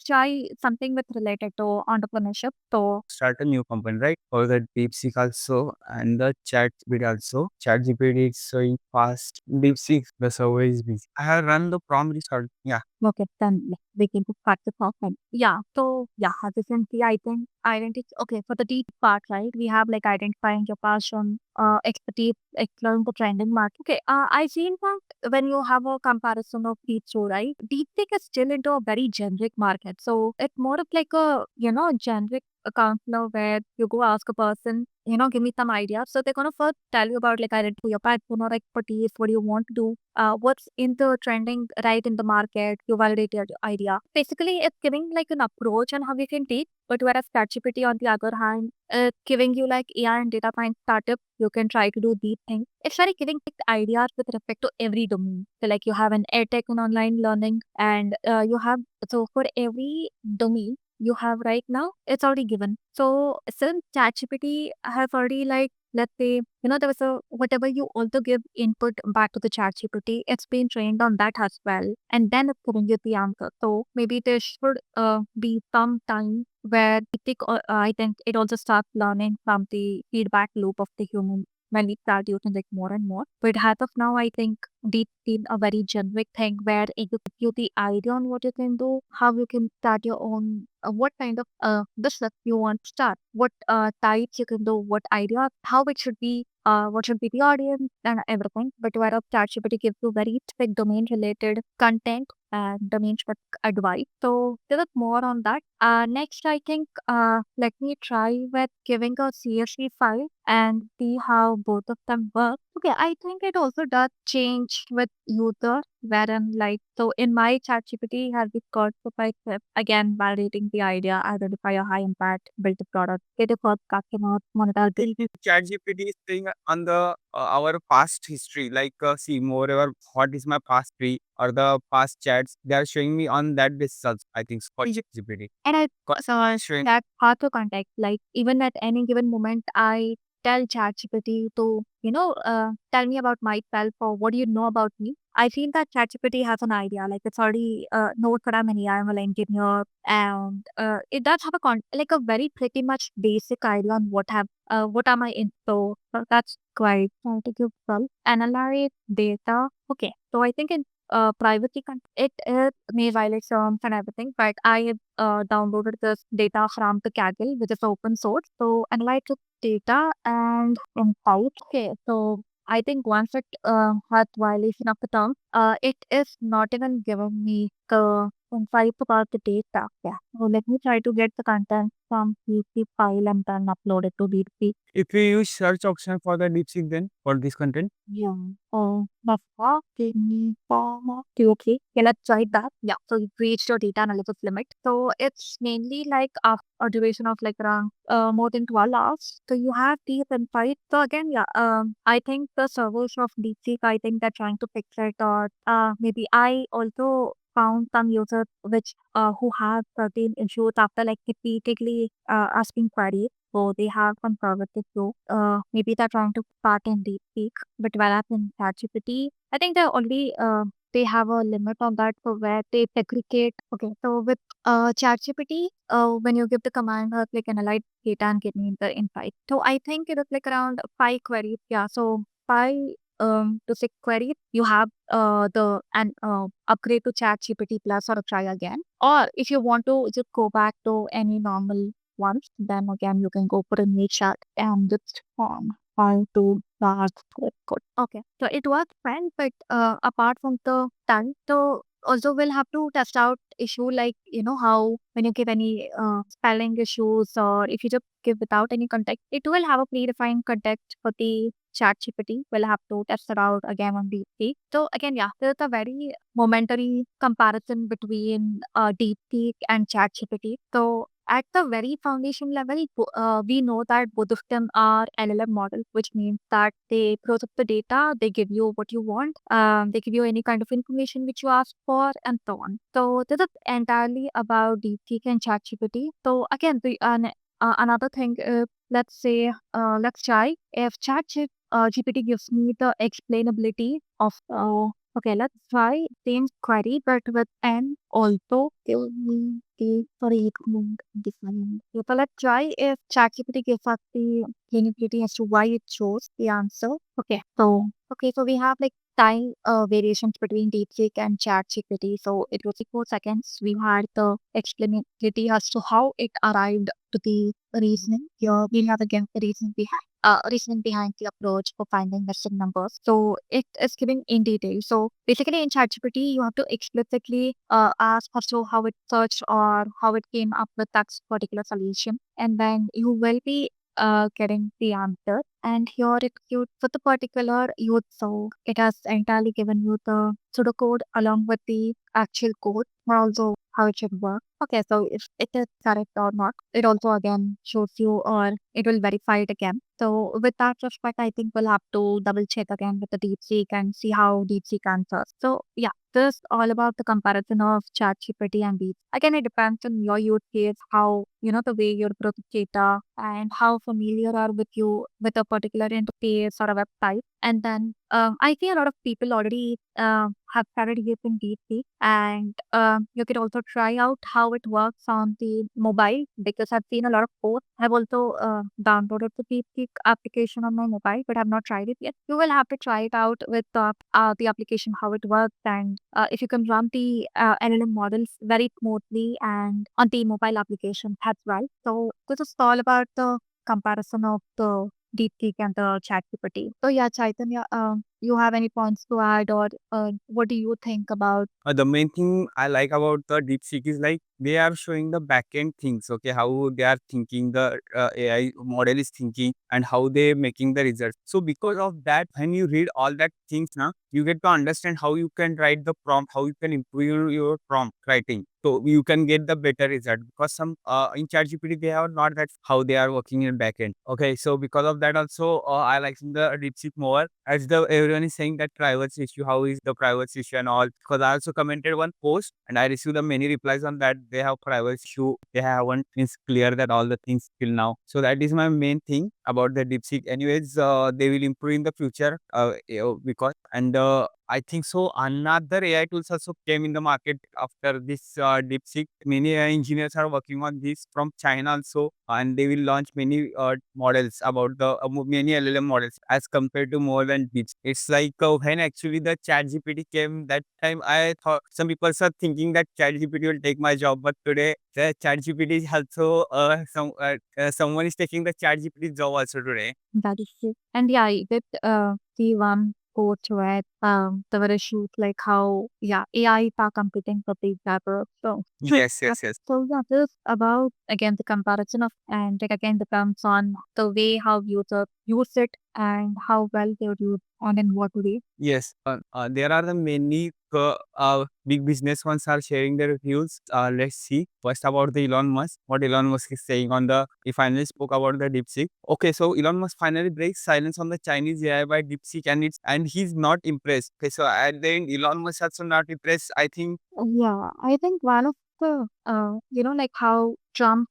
try something with related to entrepreneurship. So Start a new company, right? For the DeepSeek also and the ChatGPT also. ChatGPT is showing fast. DeepSeek, the server is busy. I have run the prompt result. Yeah. okay, then we can just start the topic. Yeah, so yeah, as you can see, I think identity. Okay, for the deep part, right? We have like identifying your passion, expertise, exploring the trending market. Okay, I see in fact when you have a comparison of these two, right? Deep tech is still into a very generic market, so it's more of like a generic counselor where you go ask a person, give me some ideas. So they're gonna first tell you about like identify your passion or expertise, what do you want to do, what's in the trending right in the market, you validate your idea. Basically, it's giving like an approach on how you can take. But whereas ChatGPT, on the other hand, giving you like AI and data science startup, you can try to do these things. It's very giving like ideas with respect to every domain. So like you have an edtech and online learning, and you have so for every domain you have right now, it's already given. So since ChatGPT has already like let's say, there was a whatever you also give input back to the chat GPT, it's been trained on that as well. And then it's giving you the answer. So maybe there should be some time where I think it also starts learning from the feedback loop of the human when we start using it more and more. But as of now, I think deep been a very generic thing where it gives you the idea on what you can do, how you can start your own, what kind of business you want to start, what types you can do, what idea, how it should be, what should be the audience and everything. But whereas ChatGPT gives you very specific domain related content and domain specific advice. So there is more on that. Next, I think let me try with giving a CSV file and see how both of them work. Okay, I think it also does change with user wherein like so in my chat GPT has this code for step again validating the idea, identify a high impact, build the product, get a first customer, monetize it. ChatGPT is saying on the our past history, like see moreover what is my past tree or the past chats. They are showing me on that results. I think so. For ChatGPT. And I So I'm showing. that hard to contact. Like even at any given moment, I tell ChatGPT to, tell me about myself or what do you know about me. I feel that ChatGPT has an idea, like it's already knows that I'm an AI engineer, and it does have like a very pretty much basic idea on what am I in. So that's quite to give well. Analyze data. Okay, so I think in it may violate terms and everything, but I downloaded this data from the Kaggle, which is open source. So analyze the data and insight. Okay, so I think once it has violation of the term, it is not even giving me the insights about the data. Yeah. So let me try to get the content from PHP file and then upload it to DeepSeek. If you use search option for the DeepSeek, then for this content. Yeah. Oh, that's fucking farmer. Okay. Yeah, let's try that. Yeah. So you reached your data analysis limit. So it's mainly like a duration of like around more than 12 hours. So you have these insights. So again, yeah, I think the servers of DeepSeek, I think they're trying to fix it or maybe I also found some users which who have certain issues after like repeatedly asking queries. So they have conservative too. Maybe they're trying to part in DeepSeek, but whereas in ChatGPT, I think they're only they have a limit on that for where they segregate. Okay, so with ChatGPT, when you give the command like analyze data and give me the insight. So I think it is like around 5 queries. Yeah, so 5 to 6 queries. You have the and upgrade to ChatGPT Plus or try again. Or if you want to just go back to any normal once, then again you can go for a niche chat and just find to large code. Okay, so it was fine, but apart from the time, so also we'll have to test out issue like how when you give any spelling issues or if you just give without any context, it will have a predefined context for the chat GPT. We'll have to test it out again on DeepSeek. So again, yeah, there's a very momentary comparison between DeepSeek and ChatGPT. So at the very foundation level, we know that both of them are LLM models, which means that they process the data, they give you what you want, they give you any kind of information which you ask for, and so on. So this is entirely about DeepSeek and ChatGPT. So again, another thing, let's try if GPT gives me the explainability of okay, let's try same query but with an also give me the sorry, it won't define. Okay, so let's try if ChatGPT gives us the explainability as to why it chose the answer. So we have like time variations between DeepSeek and ChatGPT. So it was like 4 seconds. We had the explainability as to how it arrived to the reasoning. Here we have again the reasoning behind the approach for finding missing numbers. So it is given in detail. So basically in ChatGPT, you have to explicitly ask as to how it searched or how it came up with that particular solution. And then you will be getting the answer. And here it you for the particular use, so it has entirely given you the pseudocode along with the actual code, or also how it should work. Okay, so if it is correct or not, it also again shows you or it will verify it again. So with that respect, I think we'll have to double check again with the DeepSeek and see how DeepSeek answers. So yeah, this all about the comparison of ChatGPT and Deep. Again, it depends on your use case, how the way you process data and how familiar are with you with a particular interface or a website. And then I see a lot of people already have started using DeepSeek, and you could also try out how it works on the mobile because I've seen a lot of posts. I've also downloaded the DeepSeek application on my mobile, but I've not tried it yet. You will have to try it out with the application, how it works, and if you can run the LLM models very smoothly and on the mobile application as well. So this is all about the comparison of the DeepSeek and the ChatGPT. So yeah, Chaitanya, you have any points to add, or what do you think about? The main thing I like about the DeepSeek is like they are showing the backend things, okay, how they are thinking, the AI model is thinking, and how they making the results. So because of that, when you read all that things now, you get to understand how you can write the prompt, how you can improve your prompt writing. So you can get the better result because some in ChatGPT they have not that how they are working in backend. Okay, so because of that also I like the DeepSeek more as the everyone is saying that privacy issue, how is the privacy issue and all. Because I also commented one post and I received the many replies on that they have privacy issue. They haven't been clear that all the things till now. So that is my main thing about the DeepSeek. Anyways, they will improve in the future because and I think so. Another AI tools also came in the market after this DeepSeek. Many AI engineers are working on this from China also, and they will launch many models about the many LLM models as compared to more than Deep. It's like when actually the ChatGPT came that time, I thought some people are thinking that ChatGPT will take my job, but today the ChatGPT is also someone is taking the ChatGPT job also today. That is true. And yeah, I did see one quote where there were issues like how AI are competing for the paper. So Yes, yes, yes. so yeah, this is about again the comparison of, and like again depends on the way how users use it and how well they would use on in what way. Yes, there are the many big business ones are sharing their views. Let's see first about the Elon Musk. What Elon Musk is saying on the he finally spoke about the DeepSeek. Okay, so Elon Musk finally breaks silence on the Chinese AI by DeepSeek, and he's not impressed. Okay, so at the end, Elon Musk also not impressed. I think Yeah, I think one of the, like how Trump,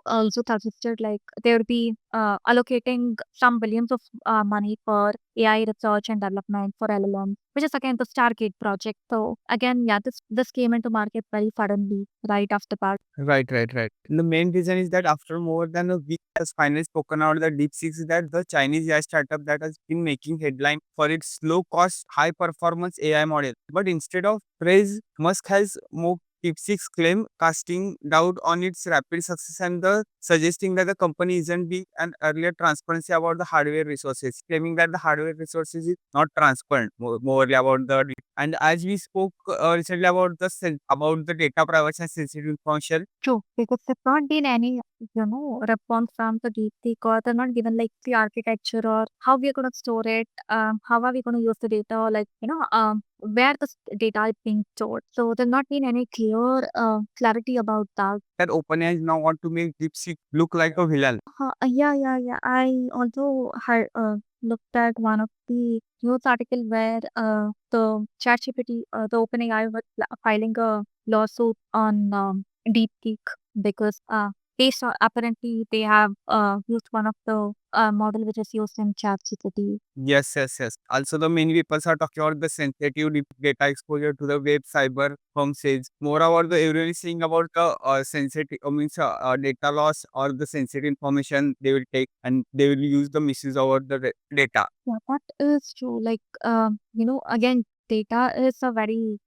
also suggested like there would be allocating some billions of money for AI research and development for LLM, which is again the Stargate project. So again, yeah, this came into market very suddenly, right after that. right, right, right. And the main reason is that after more than a week has finally spoken out the DeepSeek is that the Chinese AI startup that has been making headline for its low cost, high performance AI model. But instead of praise, Musk has mocked DeepSeek's claim, casting doubt on its rapid success and the suggesting that the company isn't being an earlier transparency about the hardware resources, claiming that the hardware resources is not transparent more about the and as we spoke recently about about the data privacy and sensitive information. True, because there's not been any response from the DeepSeek, or they're not given like the architecture or how we are going to store it, how are we going to use the data, or like, where the data is being stored. So there's not been any clear clarity about that. That OpenAI now want to make DeepSeek look like a villain. Yeah. I also had looked at one of the news article where the ChatGPT, the OpenAI was filing a lawsuit on DeepSeek because based on apparently they have used one of the model which is used in ChatGPT. Yes. Also, the many people are talking about the sensitive data exposure to the web cyber firm says. Moreover, the everyone is saying about the sensitive, data loss or the sensitive information they will take and they will use the misuse over the data. Yeah, that is true. Like, again, data is a very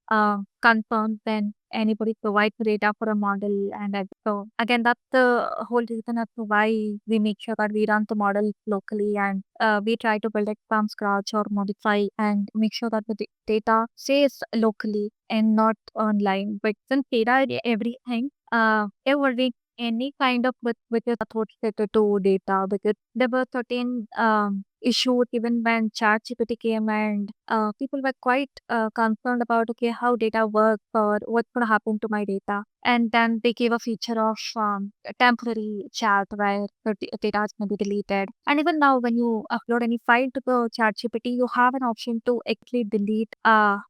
concern when anybody provides data for a model. And so, again, that's the whole reason as to why we make sure that we run the model locally and we try to build it from scratch or modify and make sure that the data stays locally and not online. But since data is everything, every any kind of which is associated to data, because there were certain issues even when ChatGPT came, and people were quite concerned about, okay, how data works or what's going to happen to my data. And then they gave a feature of a temporary chat where the data is going to be deleted. And even now, when you upload any file to the ChatGPT, you have an option to actually delete the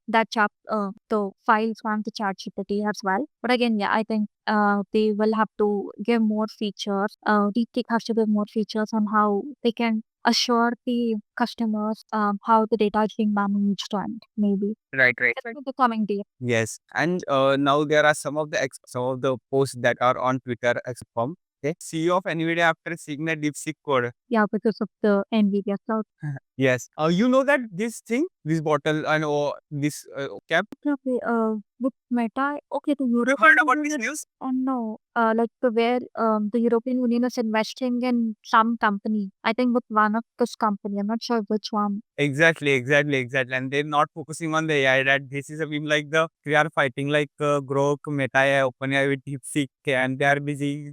files from the ChatGPT as well. But again, yeah, I think they will have to give more features. DeepSeek has to give more features on how they can assure the customers how the data is being managed, and maybe Right. that's in the coming day. Yes, and now there are some of the posts that are on Twitter as form. Okay, CEO of Nvidia after seeing the DeepSeek code. Yeah, because of the NVIDIA cloud. Yes, you know that this bottle and this cap. Okay, with Meta, okay, the You European heard about this Union is, news? no, like where the European Union is investing in some company. I think with one of this company. I'm not sure which one. Exactly. And they're not focusing on the AI. That this is a meme like the we are fighting like Grok, Meta, AI, OpenAI with DeepSeek, and they are busy.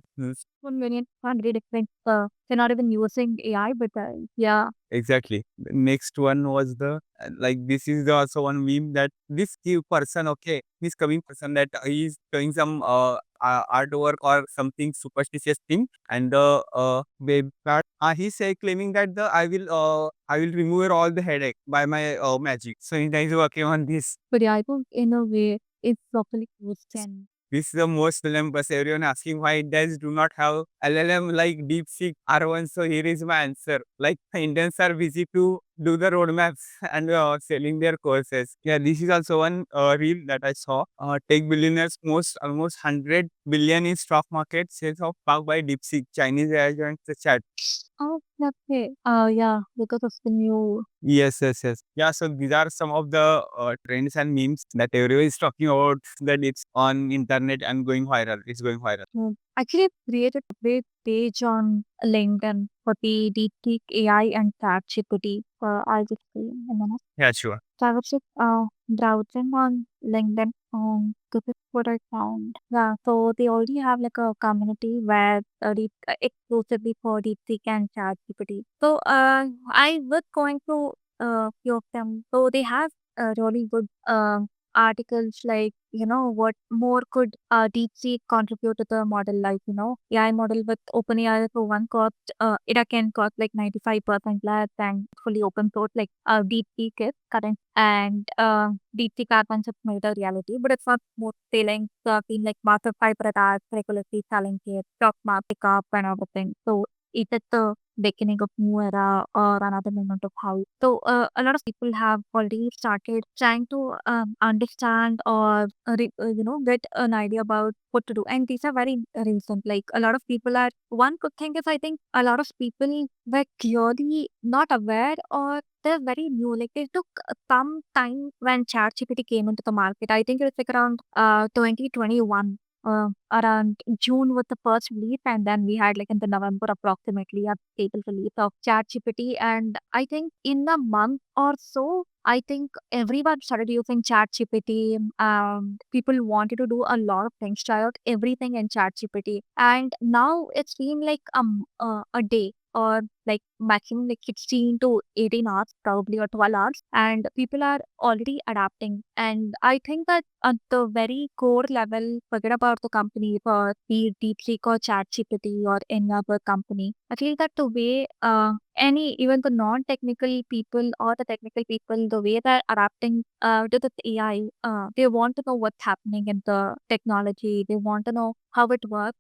1 million, 100 different. They're not even using AI, but yeah. Exactly. The next one was the like this is the also one meme that this person, okay, this coming person that he is doing some artwork or something superstitious thing, and the babe that he's claiming that the I will remove all the headache by my magic. So he's working on this. But yeah, I think in a way it's properly used and This is the most dilemmas. Everyone asking why Indians do not have LLM like DeepSeek R1. So here is my answer. Like Indians are busy to do the roadmaps and selling their courses. Yeah, this is also one reel that I saw. Tech billionaires most almost 100 billion in stock market sales of powered by DeepSeek. Chinese AI joins the chat. oh, okay. Yeah, because of the new. Yes. Yeah, so these are some of the trends and memes that everyone is talking about that it's on internet and going viral. It's going viral. Actually, I've created a great page on LinkedIn for the DeepSeek AI and ChatGPT. I'll just see in a minute. Yeah, sure. So I was just browsing on LinkedIn. This is what I found. Yeah, so they already have like a community where exclusively for DeepSeek and ChatGPT. So I was going through a few of them. So they have really good articles like, what more could DeepSeek contribute to the model, like, AI model with OpenAI for one cost, it can cost like 95% less and fully open source like DeepSeek is current, and DeepSeek advanced has made a reality, but it's not smooth sailing. So I've been like massive fiber attacks, regulatory challenges, stock market up and everything. So is it the beginning of new era or another moment of how? So a lot of people have already started trying to understand or get an idea about what to do, and these are very recent. Like a lot of people are. One good thing is I think a lot of people were clearly not aware or they're very new. Like it took some time when ChatGPT came into the market. I think it was like around 2021 around June was the first release, and then we had like in the November approximately a stable release of ChatGPT. And I think in a month or so, I think everyone started using ChatGPT. People wanted to do a lot of things, try out everything in ChatGPT, and now it's been like a day or like maximum like 16 to 18 hours probably or 12 hours, and people are already adapting. And I think that at the very core level, forget about the company for the DeepSeek or ChatGPT or any other company. I feel that the way any even the non-technical people or the technical people, the way they're adapting to the AI, they want to know what's happening in the technology. They want to know how it works.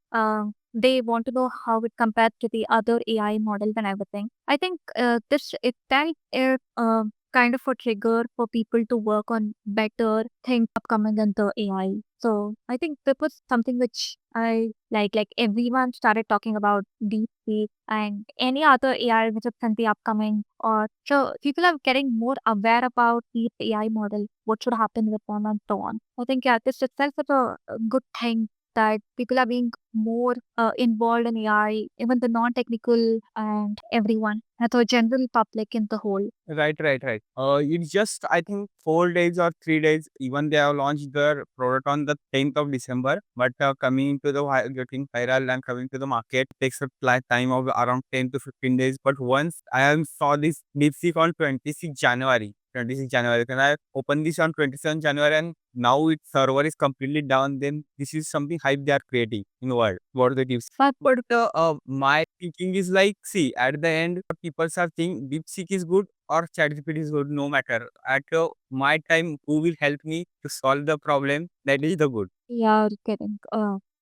They want to know how it compares to the other AI models and everything. I think this itself is kind of a trigger for people to work on better things upcoming in the AI. So I think that was something which I like everyone started talking about DeepSeek and any other AI which is in the upcoming, or so people are getting more aware about the AI model, what should happen with them and so on. I think yeah, this itself is a good thing that people are being more involved in AI, even the non-technical and everyone, and the general public in the whole. Right. It's just I think 4 days or 3 days. Even they have launched their product on the 10th of December, but coming to the getting viral and coming to the market takes a time of around 10 to 15 days. But once I have saw this DeepSeek on 26th January. 26th January. When I opened this on 27th January and now its server is completely down, then this is something hype they are creating in the world. What the DeepSeek. But my thinking is like, see, at the end, people are saying DeepSeek is good or ChatGPT is good, no matter. At my time, who will help me to solve the problem? That is the good. Yeah, getting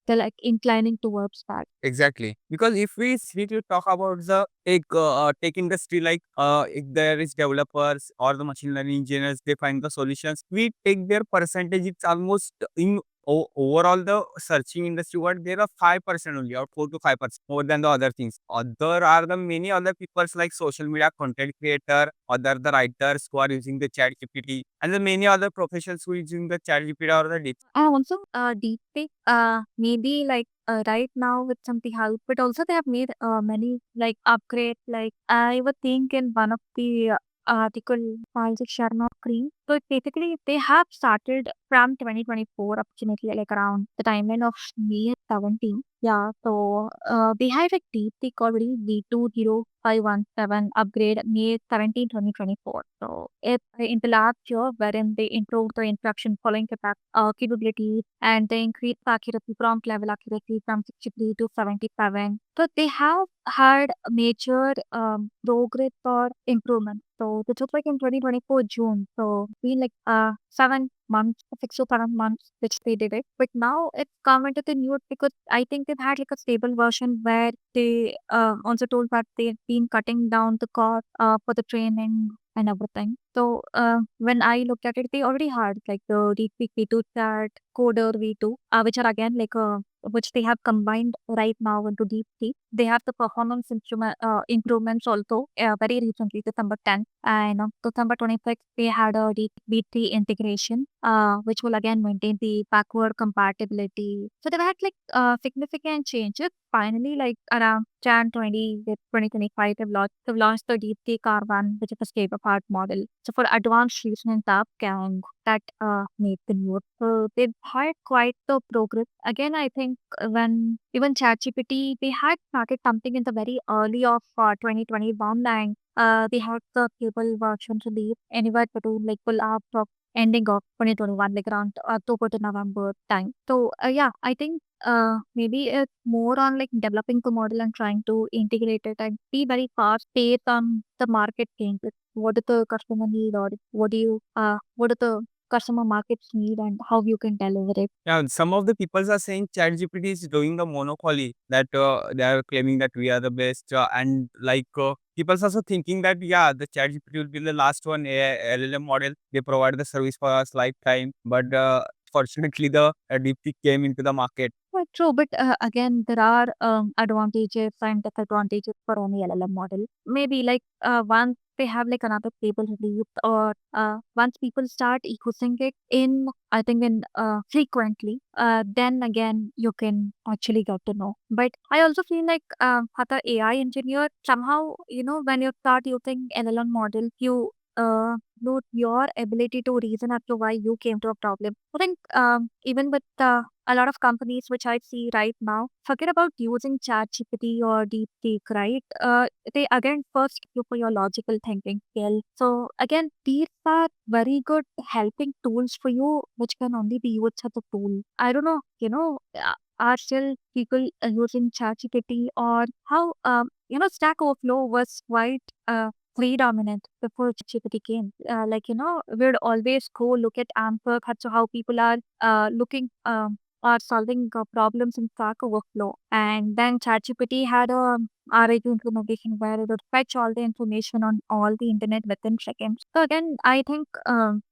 they're like inclining towards that. Exactly. Because if we strictly talk about the tech industry, like if there is developers or the machine learning engineers, they find the solutions. We take their percentage. It's almost in overall the searching industry. What there are 5% only, or 4 to 5% more than the other things. Other are the many other people's like social media content creator, other the writers who are using the Chat GPT, and the many other professions who are using the Chat GPT or the And also, deepfake, maybe like right now with something help, but also they have made many like upgrade. Like I would think in one of the article files like Sharma Screen. So basically, they have started from 2024, approximately like around the timeline of May 17. Yeah, so they had like deepfake already V20517 upgrade May 17, 2024. So it's in the last year wherein they improved the interaction following capabilities, and they increased the accuracy, prompt level accuracy from 63 to 77. So they have had a major progress or improvement. So this was like in 2024 June. So been like 7 months, 6 to 7 months which they did it. But now it's come into the news because I think they've had like a stable version where they also told that they've been cutting down the cost for the training and everything. So when I looked at it, they already had like the DeepSeek V2 chat, Coder V2, which are again like which they have combined right now into DeepSeek. They have the performance improvements also very recently, December 10th. And on December 26th, they had a DeepSeek integration, which will again maintain the backward compatibility. So they've had like significant changes. Finally, like around Jan 2025, they've launched the DeepSeek R1, which is a state-of-art model. So for advanced reasoning task and that made the news. So they've had quite the progress. Again, I think when even ChatGPT, they had started something in the very early of 2021, and they had the stable version release anywhere between like full after ending of 2021, like around October to November time. So yeah, I think maybe it's more on like developing the model and trying to integrate it and be very fast paced on the market changes. What do the customer need, or what do the customer markets need, and how you can deliver it. Yeah, some of the people are saying ChatGPT is doing the monopoly, that they are claiming that we are the best, and like people are also thinking that yeah, the ChatGPT will be the last one LLM model. They provide the service for us lifetime, but fortunately the DeepSeek came into the market. Quite true, but again, there are advantages and disadvantages for any LLM model. Maybe like once they have like another capability, or once people start using it in, I think in frequently, then again you can actually get to know. But I also feel like as a AI engineer, somehow, when you start using LLM model, you lose your ability to reason as to why you came to a problem. I think even with a lot of companies which I see right now, forget about using ChatGPT or DeepSeek, right? They again first look for your logical thinking skill. So again, these are very good helping tools for you, which can only be used as a tool. I don't know, are still people using ChatGPT, or how Stack Overflow was quite predominant before ChatGPT came. We'd always go look at Amper, so how people are looking or solving problems in Stack Overflow. And then ChatGPT had a RAG implementation where it would fetch all the information on all the internet within seconds. So again, I think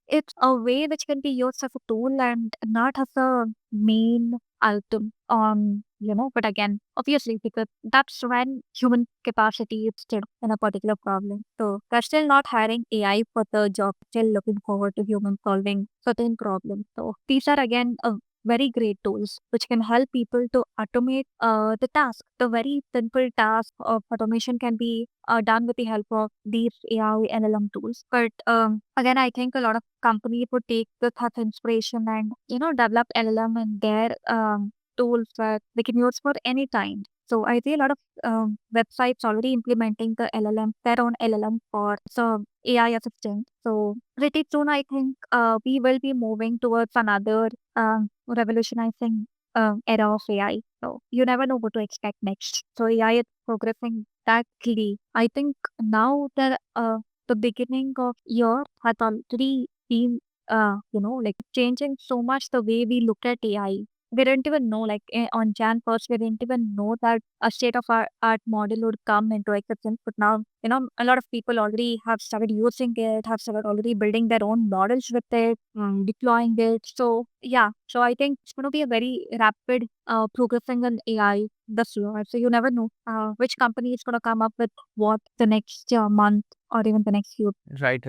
it's a way which can be used as a tool and not as a main item on, but again, obviously, because that's when human capacity is still in a particular problem. So they're still not hiring AI for the job, still looking forward to human solving certain problems. So these are again a very great tools which can help people to automate the task. The very simple task of automation can be done with the help of these AI LLM tools. But again, I think a lot of companies would take this as inspiration and develop LLM in their tools that they can use for any time. So I see a lot of websites already implementing their own LLM for some AI assistant. So pretty soon, I think we will be moving towards another revolutionizing era of AI. So you never know what to expect next. So AI is progressing that quickly. I think now that the beginning of year has already been like changing so much the way we look at AI. We didn't even know, like on Jan 1st, we didn't even know that a state of art model would come into existence. But now, a lot of people already have started using it, have started already building their own models with it, deploying it. So yeah, so I think it's going to be a very rapid progressing in AI this year. So you never know which company is going to come up with what the next month or even the next few. Right.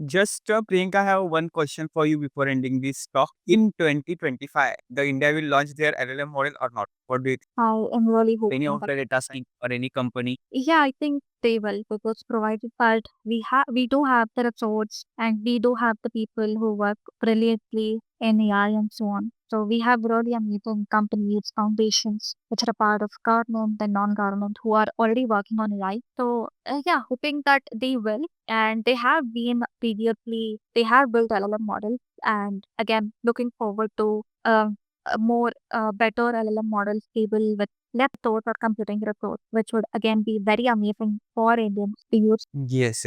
Just Priyanka, I have one question for you before ending this talk. In 2025, the India will launch their LLM model or not? What do you think? I am really Any hoping of that. the data science or any company? Yeah, I think they will, because provided that we do have the resource and we do have the people who work brilliantly in AI and so on. So we have really amazing companies, foundations which are a part of government and non-government who are already working on AI. So yeah, hoping that they will, and they have been previously, they have built LLM models, and again looking forward to a more better LLM models able with less thought or computing resource, which would again be very amazing for Indians to use. Yes.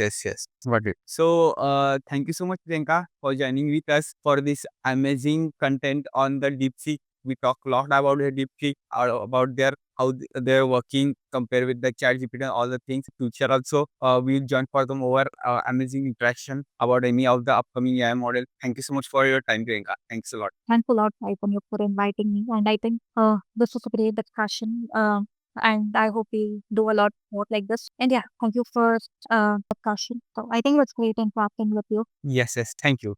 Got it. So, thank you so much, Priyanka, for joining with us for this amazing content on the DeepSeek. We talk a lot about the DeepSeek, about their how they're working compared with the ChatGPT and all the things. Future also, we'll join for the more amazing interaction about any of the upcoming AI model. Thank you so much for your time, Priyanka. Thanks a lot. Thanks a lot, Ivan, for inviting me. And I think this was a great discussion. And I hope we do a lot more like this. And yeah, thank you for discussion. So I think it was great interacting with you. Yes. Thank you.